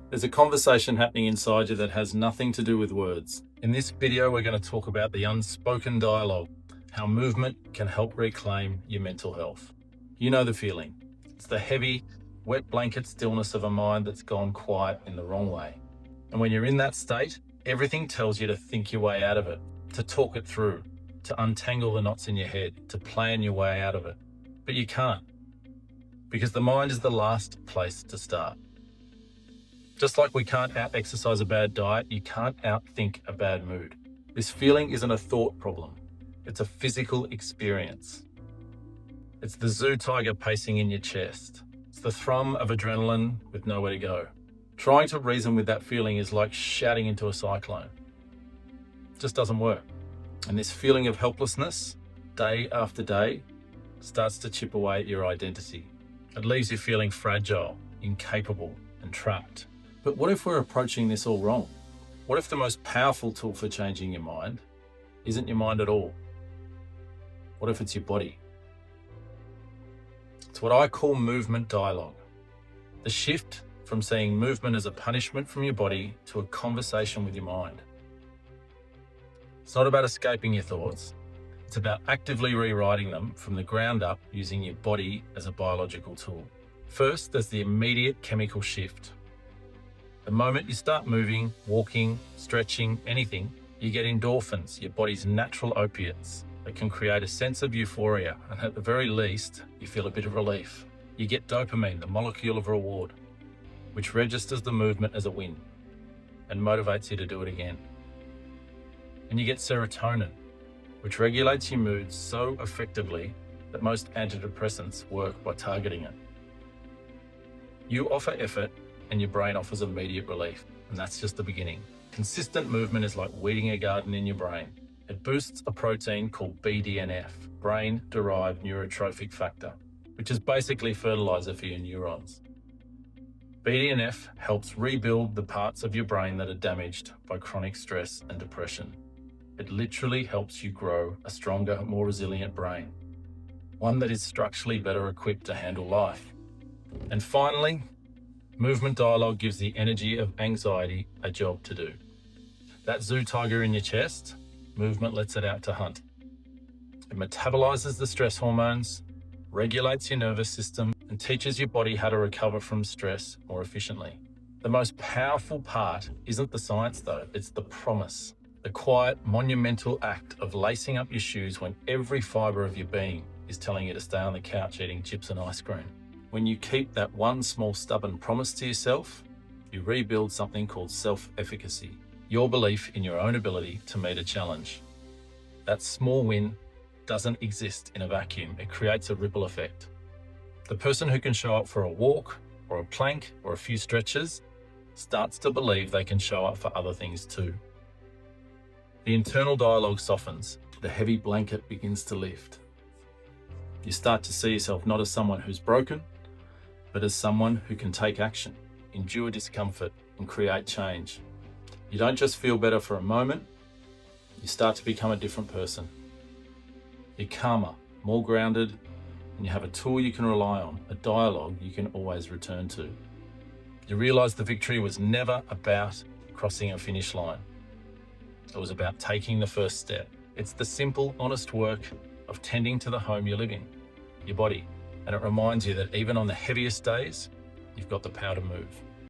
There's a conversation happening inside you that has nothing to do with words. In this video, we're going to talk about the unspoken dialogue, how movement can help reclaim your mental health. You know the feeling. It's the heavy, wet blanket stillness of a mind that's gone quiet in the wrong way. And when you're in that state, everything tells you to think your way out of it, to talk it through, to untangle the knots in your head, to plan your way out of it. But you can't, because the mind is the last place to start. Just like we can't out-exercise a bad diet, you can't out-think a bad mood. This feeling isn't a thought problem. It's a physical experience. It's the zoo tiger pacing in your chest. It's the thrum of adrenaline with nowhere to go. Trying to reason with that feeling is like shouting into a cyclone. It just doesn't work. And this feeling of helplessness, day after day, starts to chip away at your identity. It leaves you feeling fragile, incapable, and trapped. But what if we're approaching this all wrong? What if the most powerful tool for changing your mind isn't your mind at all? What if it's your body? It's what I call movement dialogue. The shift from seeing movement as a punishment from your body to a conversation with your mind. It's not about escaping your thoughts. It's about actively rewriting them from the ground up using your body as a biological tool. First, there's the immediate chemical shift. The moment you start moving, walking, stretching, anything, you get endorphins, your body's natural opiates, that can create a sense of euphoria, and at the very least, you feel a bit of relief. You get dopamine, the molecule of reward, which registers the movement as a win and motivates you to do it again. And you get serotonin, which regulates your mood so effectively that most antidepressants work by targeting it. You offer effort, and your brain offers immediate relief. And that's just the beginning. Consistent movement is like weeding a garden in your brain. It boosts a protein called BDNF, brain-derived neurotrophic factor, which is basically fertilizer for your neurons. BDNF helps rebuild the parts of your brain that are damaged by chronic stress and depression. It literally helps you grow a stronger, more resilient brain, one that is structurally better equipped to handle life. And finally, movement dialogue gives the energy of anxiety a job to do. That zoo tiger in your chest, movement lets it out to hunt. It metabolizes the stress hormones, regulates your nervous system, and teaches your body how to recover from stress more efficiently. The most powerful part isn't the science though, it's the promise. The quiet, monumental act of lacing up your shoes when every fiber of your being is telling you to stay on the couch eating chips and ice cream. When you keep that one small stubborn promise to yourself, you rebuild something called self-efficacy, your belief in your own ability to meet a challenge. That small win doesn't exist in a vacuum. It creates a ripple effect. The person who can show up for a walk or a plank or a few stretches starts to believe they can show up for other things too. The internal dialogue softens. The heavy blanket begins to lift. You start to see yourself not as someone who's broken, but as someone who can take action, endure discomfort, and create change. You don't just feel better for a moment, you start to become a different person. You're calmer, more grounded, and you have a tool you can rely on, a dialogue you can always return to. You realize the victory was never about crossing a finish line. It was about taking the first step. It's the simple, honest work of tending to the home you live in, your body. And it reminds you that even on the heaviest days, you've got the power to move.